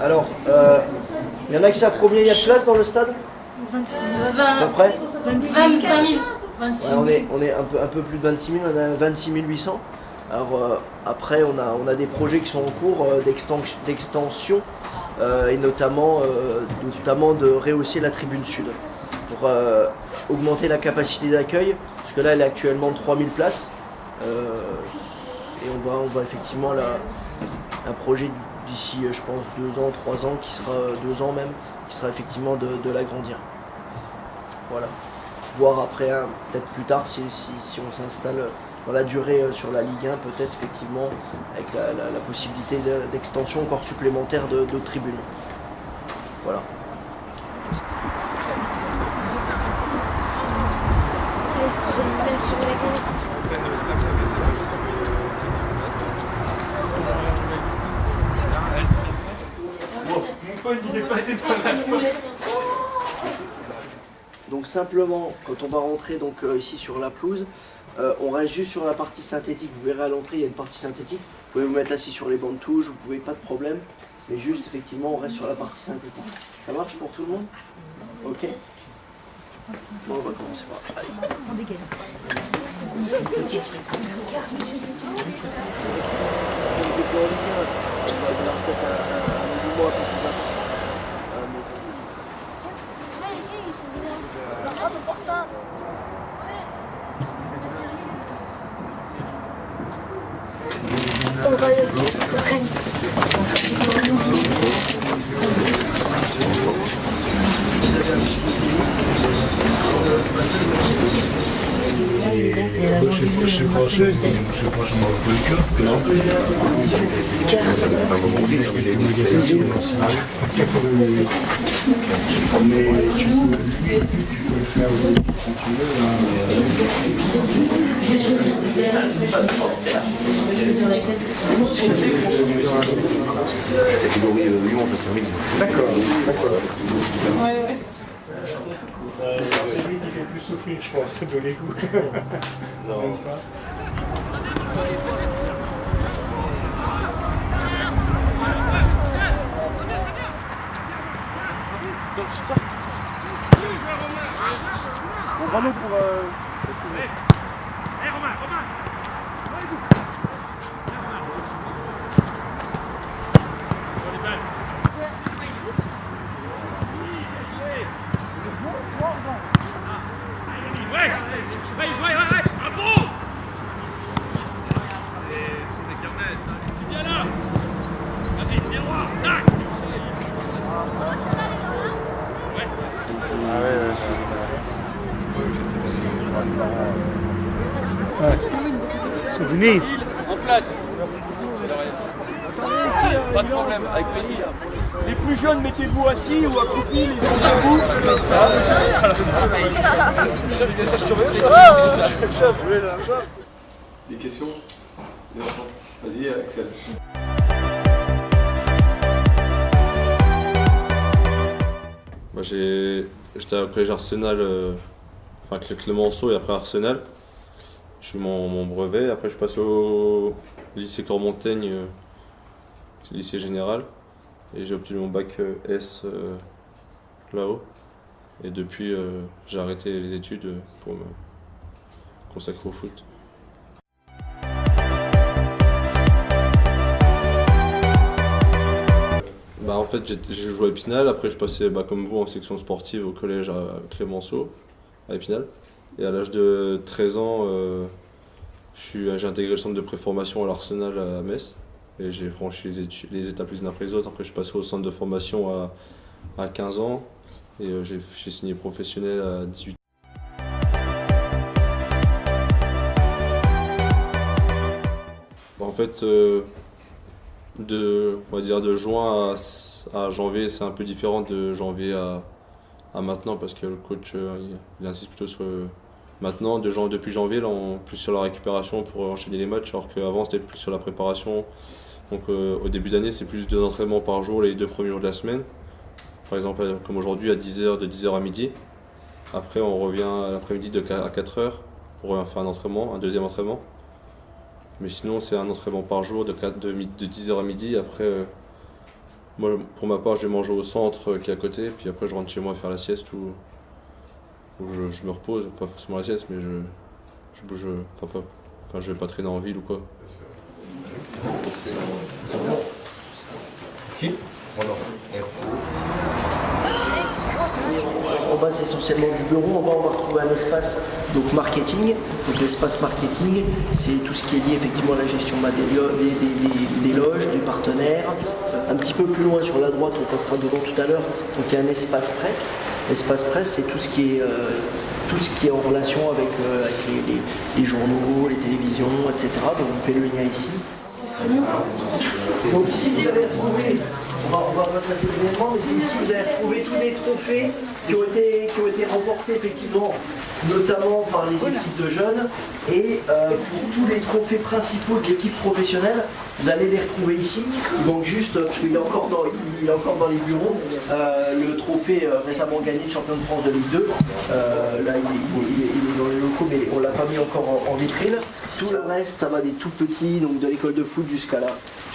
Alors, il y en a qui savent combien il y a de places dans le stade? 26 À peu près 20 000. 26 000. Ouais, on est un peu plus de 26 000, on a 26 800. Alors après, on a des projets qui sont en cours d'extension et notamment de rehausser la tribune sud pour augmenter la capacité d'accueil, parce que là elle est actuellement de 3000 places et on va effectivement un projet d'ici je pense 2 ans, 3 ans, qui sera 2 ans même, qui sera effectivement de l'agrandir. Voilà. Voir après, peut-être plus tard, si on s'installe dans la durée sur la Ligue 1, peut-être effectivement avec la possibilité d'extension encore supplémentaire de tribunes. Voilà. Mon phone il est passé par la porte. Donc simplement, quand on va rentrer ici sur la pelouse, on reste juste sur la partie synthétique. Vous verrez à l'entrée, il y a une partie synthétique. Vous pouvez vous mettre assis sur les bancs de touche, vous pouvez, pas de problème. Mais juste, effectivement, on reste sur la partie synthétique. Ça marche pour tout le monde? Ok. Bon, on va commencer par là. On dégaine. Je sais pas, je m'en rappelle que non. Mais tu peux le faire quand tu veux. Catégorie Lyon, ça termine. D'accord. Ouais. C'est lui qui fait plus souffrir, je pense, de l'égout. Non. Donc vraiment pour... Souvenez. En place. Pas de problème, avec plaisir. Les plus jeunes, mettez-vous assis ou accroupis, les autres debout. Des questions? Vas-y, Axel. Moi j'étais au collège Arsenal, enfin Clémenceau et après Arsenal. Je suis mon brevet, après je suis passé au lycée Cormontaigne, lycée général, et j'ai obtenu mon bac S là-haut. Et depuis j'ai arrêté les études pour me consacrer au foot. Bah en fait j'ai joué à Épinal, après je passais comme vous en section sportive au collège à Clémenceau, à Épinal. Et à l'âge de 13 ans, j'ai intégré le centre de préformation à l'Arsenal à Metz. Et j'ai franchi les étapes les unes après les autres. Après je suis passé au centre de formation à 15 ans et j'ai signé professionnel à 18 ans. En fait, on va dire de juin à janvier, c'est un peu différent de janvier à maintenant parce que le coach il insiste plutôt sur maintenant. Depuis janvier, là, on est plus sur la récupération pour enchaîner les matchs, alors qu'avant c'était plus sur la préparation. Donc au début d'année, c'est plus 2 entraînements par jour les 2 premiers jours de la semaine. Par exemple, comme aujourd'hui à 10h, de 10h à midi. Après, on revient à l'après-midi à 4h pour faire un deuxième entraînement. Mais sinon, c'est un entraînement par jour de 10h à midi. Après, Moi, pour ma part, je vais manger au centre qui est à côté, puis après je rentre chez moi faire la sieste ou je me repose, pas forcément la sieste, mais je bouge, je vais pas traîner en ville ou quoi. En bas, c'est essentiellement du bureau. En bas, on va retrouver un espace donc marketing. Donc l'espace marketing, c'est tout ce qui est lié effectivement à la gestion des loges, des partenaires. Un petit peu plus loin sur la droite, on passera devant tout à l'heure. Donc il y a un espace presse. L'espace presse, c'est tout ce qui est en relation avec les journaux, les télévisions, etc. Donc on fait le lien ici. Donc ici, vous allez retrouver, on va passer brièvement, mais c'est ici que vous allez retrouver tous les trophées qui ont été remportés effectivement, notamment par les équipes de jeunes, et pour tous les trophées principaux de l'équipe professionnelle, vous allez les retrouver ici. Donc juste, parce qu'il est encore dans les bureaux, le trophée récemment gagné de champion de France de Ligue 2. Là, il est dans les locaux, mais on ne l'a pas mis encore en vitrine. Tout le reste, ça va des tout petits, donc de l'école de foot jusqu'à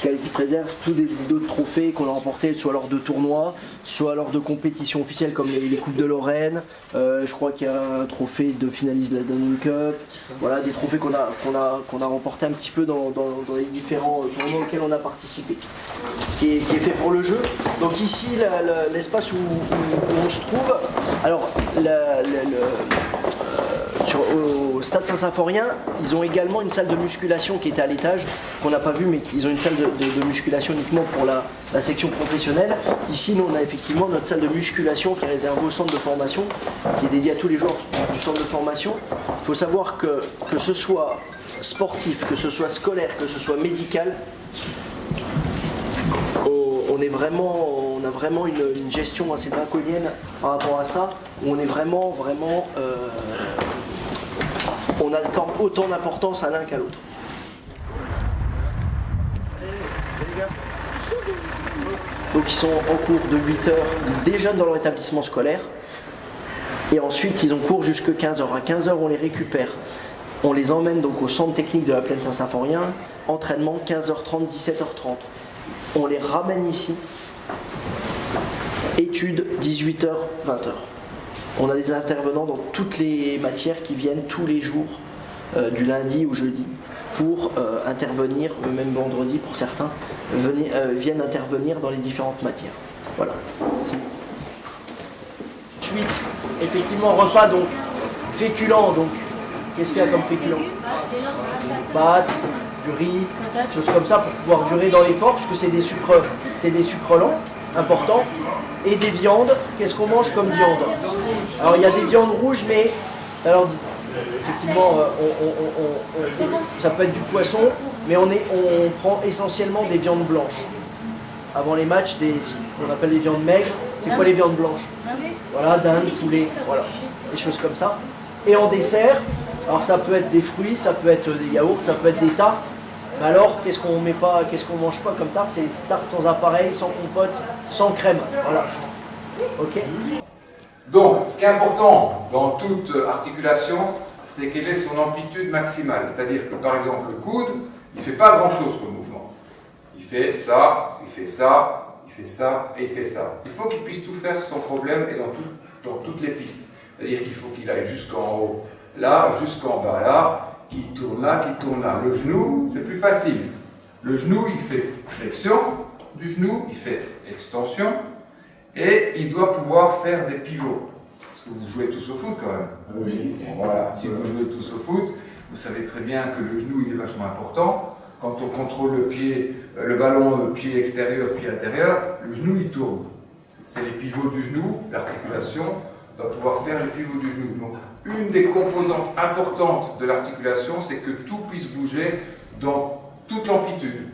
l'équipe réserve, tous d'autres trophées qu'on a remportés, soit lors de tournois, soit lors de compétitions officielles comme les Coupes de Lorraine. Je crois qu'il y a un trophée de finaliste de la Danone Cup. Voilà, des trophées qu'on a remportés un petit peu dans les différents tournois auxquels on a participé, qui est fait pour le jeu. Donc ici, l'espace où on se trouve, alors au Stade Saint-Symphorien, ils ont également une salle de musculation qui était à l'étage, qu'on n'a pas vu, mais ils ont une salle de musculation uniquement pour la section professionnelle. Ici, nous, on a effectivement notre salle de musculation qui est réservée au centre de formation, qui est dédiée à tous les joueurs du centre de formation. Il faut savoir que ce soit sportif, que ce soit scolaire, que ce soit médical, on a vraiment une gestion assez draconienne par rapport à ça, où on est vraiment on accorde autant d'importance à l'un qu'à l'autre. Donc ils sont en cours de 8h déjà dans leur établissement scolaire, et ensuite ils ont cours jusqu'à 15h. À 15h on les récupère. On les emmène donc au centre technique de la Plaine Saint-Symphorien, entraînement 15h30, 17h30. On les ramène ici, études 18h, 20h. On a des intervenants dans toutes les matières qui viennent tous les jours, du lundi au jeudi, pour intervenir, même vendredi pour certains, viennent intervenir dans les différentes matières. Voilà. Ensuite, effectivement, repas donc féculents. Donc, qu'est-ce qu'il y a comme féculents? Pâtes, du riz, choses comme ça pour pouvoir durer dans l'effort, parce que c'est des sucres lents, importants. Et des viandes. Qu'est-ce qu'on mange comme viande? Alors il y a des viandes rouges, mais alors effectivement ça peut être du poisson, mais on prend essentiellement des viandes blanches. Avant les matchs, on appelle les viandes maigres. C'est quoi les viandes blanches? Voilà, dinde, poulet, voilà, des choses comme ça. Et en dessert, alors ça peut être des fruits, ça peut être des yaourts, ça peut être des tartes. Mais alors, qu'est-ce qu'on mange pas comme tarte? C'est des tartes sans appareil, sans compote, sans crème. Voilà. Ok. Donc, ce qui est important dans toute articulation, c'est quelle est son amplitude maximale. C'est-à-dire que, par exemple, le coude, il ne fait pas grand-chose comme mouvement. Il fait ça, il fait ça, il fait ça et il fait ça. Il faut qu'il puisse tout faire sans problème et dans toutes les pistes. C'est-à-dire qu'il faut qu'il aille jusqu'en haut, là, jusqu'en bas, là, qu'il tourne là, qu'il tourne là. Le genou, c'est plus facile. Le genou, il fait flexion du genou, il fait extension, et il doit pouvoir faire des pivots. Parce que vous jouez tous au foot quand même. Oui. Voilà, si vous jouez tous au foot, vous savez très bien que le genou, il est vachement important. Quand on contrôle le ballon, pied extérieur, pied intérieur, le genou, il tourne. C'est les pivots du genou, l'articulation doit pouvoir faire les pivots du genou. Donc, une des composantes importantes de l'articulation, c'est que tout puisse bouger dans toute l'amplitude.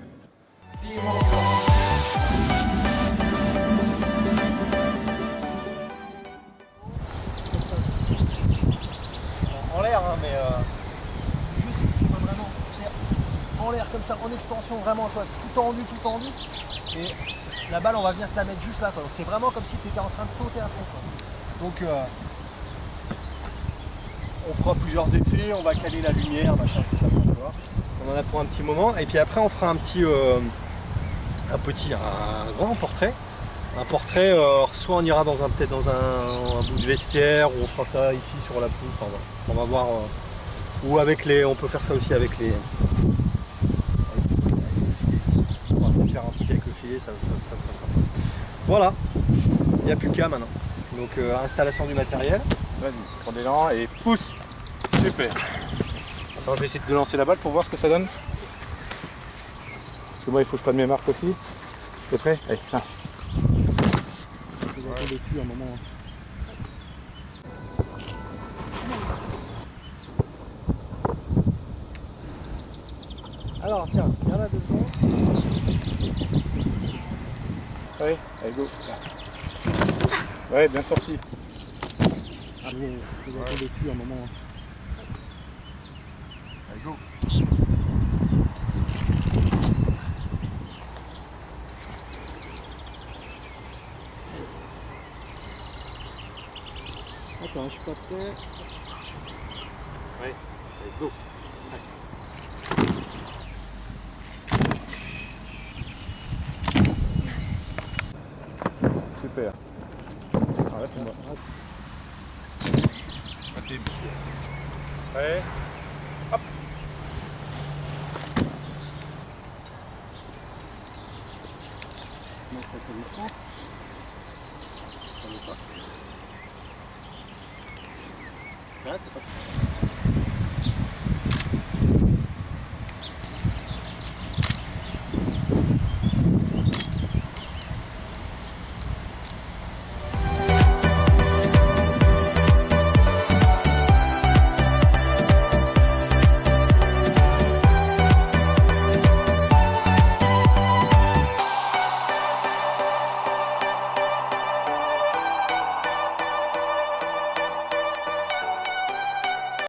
En l'air, hein, mais juste vraiment en l'air comme ça, en extension, vraiment toi, tout tendu. Et la balle, on va venir te la mettre juste là, quoi. Donc c'est vraiment comme si tu étais en train de sauter à fond, quoi. Donc on fera plusieurs essais, on va caler la lumière, machin, tout ça, tu vois. On en a pour un petit moment, et puis après on fera un petit un grand portrait. Un portrait, soit on ira peut-être dans un bout de vestiaire, ou on fera ça ici sur la pelouse. Enfin, voilà. On va voir. Ou avec on peut faire ça aussi avec les. On va faire un truc avec le filet, ça sera sympa. Voilà, il n'y a plus qu'à maintenant. Donc installation du matériel. Vas-y, prends l'élan et pousse. Super. Attends, je vais essayer de lancer la balle pour voir ce que ça donne. Parce que moi, il faut que je prenne mes marques aussi. T'es prêt? Allez, viens. Dessus un moment. Alors tiens, viens là 2 secondes. Ouais, allez, go. Ouais, bien sorti. Je vais dessus un moment. Allez, go. Attends, je suis pas prêt. Ouais, allez, go. Super. Ah là, c'est bon. Ouais. Hop. Non, ça fait du temps. Ça ne pas. Là, t'es pas...